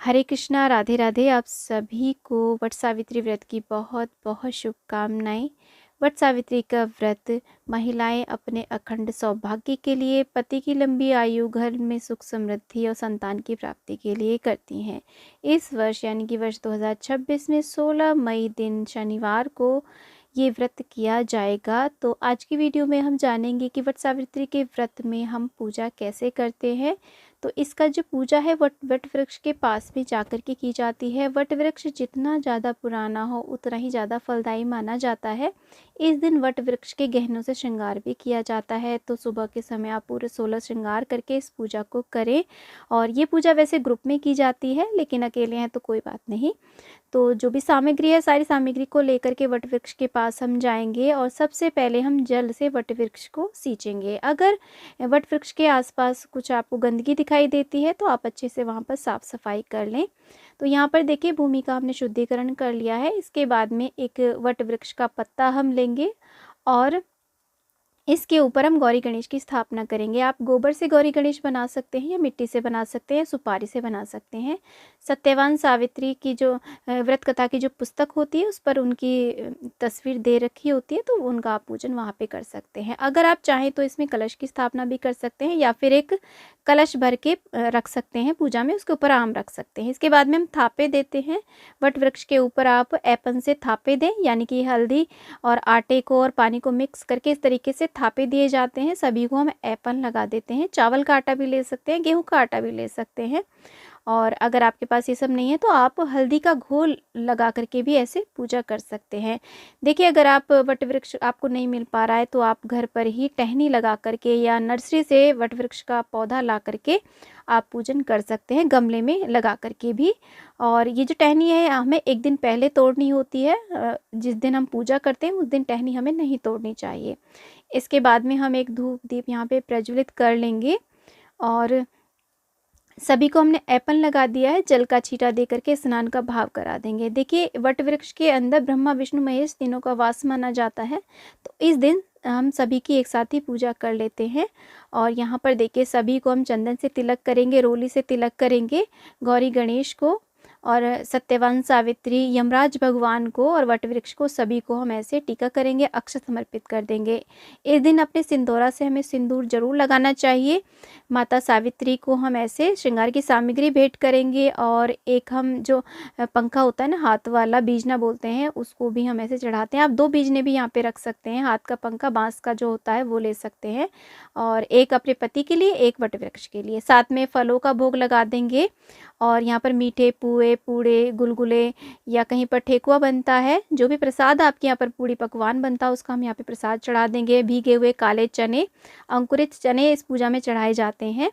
हरे कृष्णा, राधे राधे। आप सभी को वट सावित्री व्रत की बहुत बहुत शुभकामनाएं। वट सावित्री का व्रत महिलाएं अपने अखंड सौभाग्य के लिए, पति की लंबी आयु, घर में सुख समृद्धि और संतान की प्राप्ति के लिए करती हैं। इस वर्ष यानी कि वर्ष 2026 में 16 मई दिन शनिवार को ये व्रत किया जाएगा। तो आज की वीडियो में हम जानेंगे कि वट सावित्री के व्रत में हम पूजा कैसे करते हैं। तो इसका जो पूजा है वट वृक्ष के पास में जाकर के की जाती है। वट वृक्ष जितना ज़्यादा पुराना हो उतना ही ज़्यादा फलदायी माना जाता है। इस दिन वट वृक्ष के गहनों से श्रृंगार भी किया जाता है। तो सुबह के समय आप पूरे 16 श्रृंगार करके इस पूजा को करें। और ये पूजा वैसे ग्रुप में की जाती है, लेकिन अकेले हैं तो कोई बात नहीं। तो जो भी सामग्री है, सारी सामग्री को लेकर के वट वृक्ष के पास हम जाएंगे और सबसे पहले हम जल से वट वृक्ष को सींचेंगे। अगर वट वृक्ष के आसपास कुछ आपको गंदगी दिखाई देती है तो आप अच्छे से वहाँ पर साफ सफाई कर लें। तो यहाँ पर देखिए भूमि का हमने शुद्धिकरण कर लिया है। इसके बाद में एक वट वृक्ष का पत्ता हम लेंगे और इसके ऊपर हम गौरी गणेश की स्थापना करेंगे। आप गोबर से गौरी गणेश बना सकते हैं या मिट्टी से बना सकते हैं, सुपारी से बना सकते हैं। सत्यवान सावित्री की जो व्रत कथा की जो पुस्तक होती है उस पर उनकी तस्वीर दे रखी होती है, तो उनका आप पूजन वहाँ पे कर सकते हैं। अगर आप चाहें तो इसमें कलश की स्थापना भी कर सकते हैं या फिर एक कलश भर के रख सकते हैं पूजा में, उसके ऊपर आम रख सकते हैं। इसके बाद में हम थापे देते हैं। वट वृक्ष के ऊपर आप ऐपन से थापे दें, यानी कि हल्दी और आटे को और पानी को मिक्स करके इस तरीके से थापे दिए जाते हैं। सभी को हम ऐपन लगा देते हैं। चावल का आटा भी ले सकते हैं, गेहूं का आटा भी ले सकते हैं। और अगर आपके पास ये सब नहीं है तो आप हल्दी का घोल लगा करके भी ऐसे पूजा कर सकते हैं। देखिए अगर आप वट वृक्ष आपको नहीं मिल पा रहा है तो आप घर पर ही टहनी लगा करके या नर्सरी से वट वृक्ष का पौधा ला करके आप पूजन कर सकते हैं, गमले में लगा करके भी। और ये जो टहनी है हमें एक दिन पहले तोड़नी होती है। जिस दिन हम पूजा करते हैं उस दिन टहनी हमें नहीं तोड़नी चाहिए। इसके बाद में हम एक धूप दीप यहाँ पे प्रज्वलित कर लेंगे और सभी को हमने ऐपन लगा दिया है। जल का छींटा दे करके स्नान का भाव करा देंगे। देखिए वट वृक्ष के अंदर ब्रह्मा विष्णु महेश तीनों का वास माना जाता है। तो इस दिन हम सभी की एक साथ ही पूजा कर लेते हैं। और यहाँ पर देखिए सभी को हम चंदन से तिलक करेंगे, रोली से तिलक करेंगे, गौरी गणेश को और सत्यवान सावित्री, यमराज भगवान को और वट वृक्ष को, सभी को हम ऐसे टीका करेंगे, अक्षत समर्पित कर देंगे। इस दिन अपने सिंदूरा से हमें सिंदूर जरूर लगाना चाहिए। माता सावित्री को हम ऐसे श्रृंगार की सामग्री भेंट करेंगे और एक हम जो पंखा होता है ना हाथ वाला, बीजना बोलते हैं, उसको भी हम ऐसे चढ़ाते हैं। आप 2 बीजने भी यहाँ पे रख सकते हैं। हाथ का पंखा बांस का जो होता है वो ले सकते हैं। और एक अपने पति के लिए, एक वट वृक्ष के लिए। साथ में फलों का भोग लगा देंगे। और यहाँ पर मीठे पुए, पूड़े, गुलगुले या कहीं पर ठेकुआ बनता है, जो भी प्रसाद आपके यहाँ पर पूड़ी पकवान बनता है उसका हम यहाँ पे प्रसाद चढ़ा देंगे। भीगे हुए काले चने, अंकुरित चने इस पूजा में चढ़ाए जाते हैं।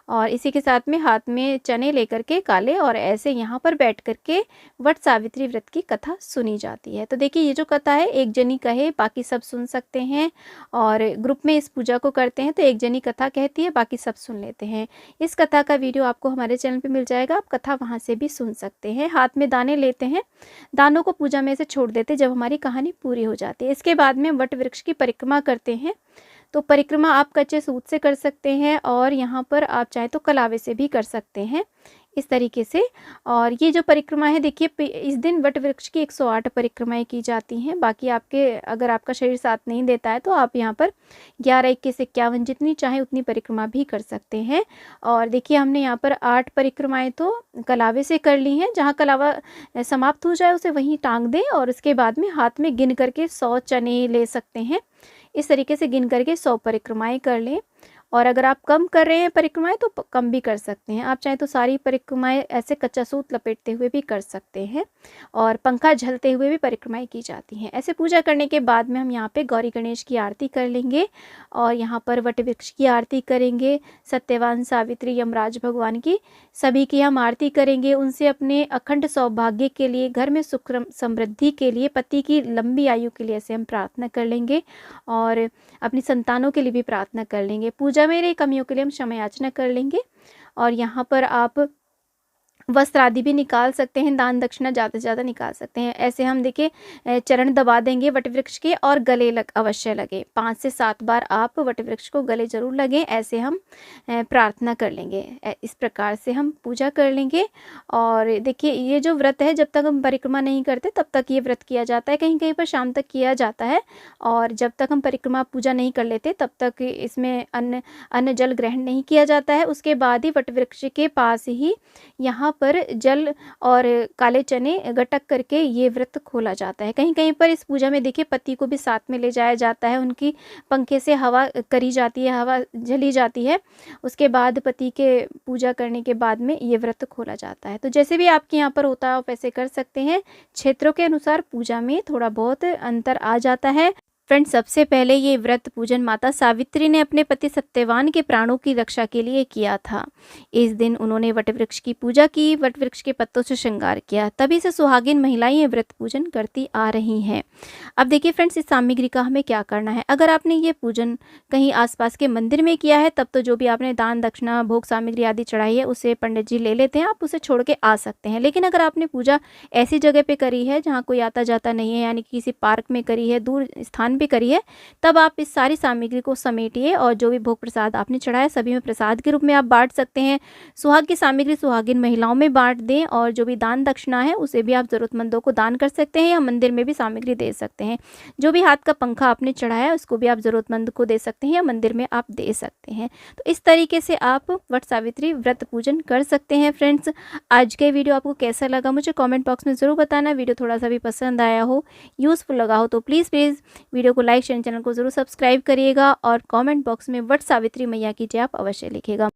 और इसी के साथ में हाथ में चने लेकर के काले और ऐसे यहाँ पर बैठ करके वट सावित्री व्रत की कथा सुनी जाती है। तो देखिए ये जो कथा है एक जनी कहे बाकी सब सुन सकते हैं। और ग्रुप में इस पूजा को करते हैं तो एक जनी कथा कहती है, बाकी सब सुन लेते हैं। इस कथा का वीडियो आपको हमारे चैनल पे मिल जाएगा, आप कथा वहाँ से भी सुन सकते हैं। हाथ में दाने लेते हैं, दानों को पूजा में से छोड़ देते जब हमारी कहानी पूरी हो जाती है। इसके बाद में वट वृक्ष की परिक्रमा करते हैं। तो परिक्रमा आप कच्चे सूत से कर सकते हैं और यहाँ पर आप चाहे तो कलावे से भी कर सकते हैं, इस तरीके से। और ये जो परिक्रमा है देखिए इस दिन वट वृक्ष की 108 परिक्रमाएं की जाती हैं। बाकी आपके अगर आपका शरीर साथ नहीं देता है तो आप यहाँ पर 11, 21, 51 जितनी चाहे उतनी परिक्रमा भी कर सकते हैं। और देखिए हमने यहाँ पर 8 परिक्रमाएं तो कलावे से कर ली हैं। जहाँ कलावा समाप्त हो जाए उसे वहीं टांग दें और उसके बाद में हाथ में गिन करके 100 चने ले सकते हैं। इस तरीके से गिन करके 100 परिक्रमाएं कर लें। और अगर आप कम कर रहे हैं परिक्रमाएं तो कम भी कर सकते हैं। आप चाहे तो सारी परिक्रमाएं ऐसे कच्चा सूत लपेटते हुए भी कर सकते हैं और पंखा झलते हुए भी परिक्रमाएं की जाती हैं। ऐसे पूजा करने के बाद में हम यहाँ पे गौरी गणेश की आरती कर लेंगे और यहाँ पर वट वृक्ष की आरती करेंगे, सत्यवान सावित्री, यमराज भगवान की, सभी की हम आरती करेंगे। उनसे अपने अखंड सौभाग्य के लिए, घर में सुख समृद्धि के लिए, पति की लंबी आयु के लिए ऐसे हम प्रार्थना कर लेंगे और अपनी संतानों के लिए भी प्रार्थना कर लेंगे। पूजा में कमियों के लिए हम क्षमा याचना कर लेंगे। और यहाँ पर आप वस्त्र आदि भी निकाल सकते हैं, दान दक्षिणा ज़्यादा से ज़्यादा निकाल सकते हैं। ऐसे हम देखिए चरण दबा देंगे वटवृक्ष के और गले लग अवश्य लगे। 5 से 7 बार आप वटवृक्ष को गले ज़रूर लगें, ऐसे हम प्रार्थना कर लेंगे। इस प्रकार से हम पूजा कर लेंगे। और देखिए ये जो व्रत है, जब तक हम परिक्रमा नहीं करते तब तक ये व्रत किया जाता है, कहीं-कहीं पर शाम तक किया जाता है। और जब तक हम परिक्रमा पूजा नहीं कर लेते तब तक इसमें अन्न जल ग्रहण नहीं किया जाता है। उसके बाद ही वटवृक्ष के पास ही यहाँ पर जल और काले चने गटक करके ये व्रत खोला जाता है। कहीं-कहीं पर इस पूजा में देखिए पति को भी साथ में ले जाया जाता है, उनकी पंखे से हवा करी जाती है, हवा झली जाती है। उसके बाद पति के पूजा करने के बाद में ये व्रत खोला जाता है। तो जैसे भी आपके यहाँ पर होता है आप ऐसे कर सकते हैं। क्षेत्रों के अनुसार पूजा में थोड़ा बहुत अंतर आ जाता है। फ्रेंड्स, सबसे पहले ये व्रत पूजन माता सावित्री ने अपने पति सत्यवान के प्राणों की रक्षा के लिए किया था। इस दिन उन्होंने वटवृक्ष की पूजा की, वटवृक्ष के पत्तों से श्रृंगार किया। तभी से सुहागिन महिलाएं ये व्रत पूजन करती आ रही हैं। अब देखिए फ्रेंड्स, इस सामग्री का हमें क्या करना है। अगर आपने ये पूजन कहीं आसपास के मंदिर में किया है तब तो जो भी आपने दान दक्षिणा भोग सामग्री आदि चढ़ाई है उसे पंडित जी ले लेते हैं, आप उसे छोड़ के आ सकते हैं। लेकिन अगर आपने पूजा ऐसी जगह पे करी है जहाँ कोई आता जाता नहीं है, यानी कि किसी पार्क में करी है, दूर स्थान पे करी है, तब आप इस सारी सामग्री को समेटिए और जो भी भोग प्रसाद आपने चढ़ाया सभी में प्रसाद के रूप में आप बांट सकते हैं। सुहाग की सामग्री सुहागिन महिलाओं में बांट दें और जो भी दान दक्षिणा है उसे भी आप ज़रूरतमंदों को दान कर सकते हैं या मंदिर में भी सामग्री दे सकते हैं। जो भी हाथ का पंखा आपने चढ़ाया उसको भी आप ज़रूरतमंद को दे सकते हैं या मंदिर में आप दे सकते हैं। तो इस तरीके से आप वट सावित्री व्रत पूजन कर सकते हैं। फ्रेंड्स, आज का वीडियो आपको कैसा लगा मुझे कमेंट बॉक्स में ज़रूर बताना। वीडियो थोड़ा सा भी पसंद आया हो, यूज़फुल लगा हो तो प्लीज़ वीडियो को लाइक शेयर, चैनल को ज़रूर सब्सक्राइब करिएगा और कमेंट बॉक्स में वट सावित्री मैया की जय आप अवश्य लिखिएगा।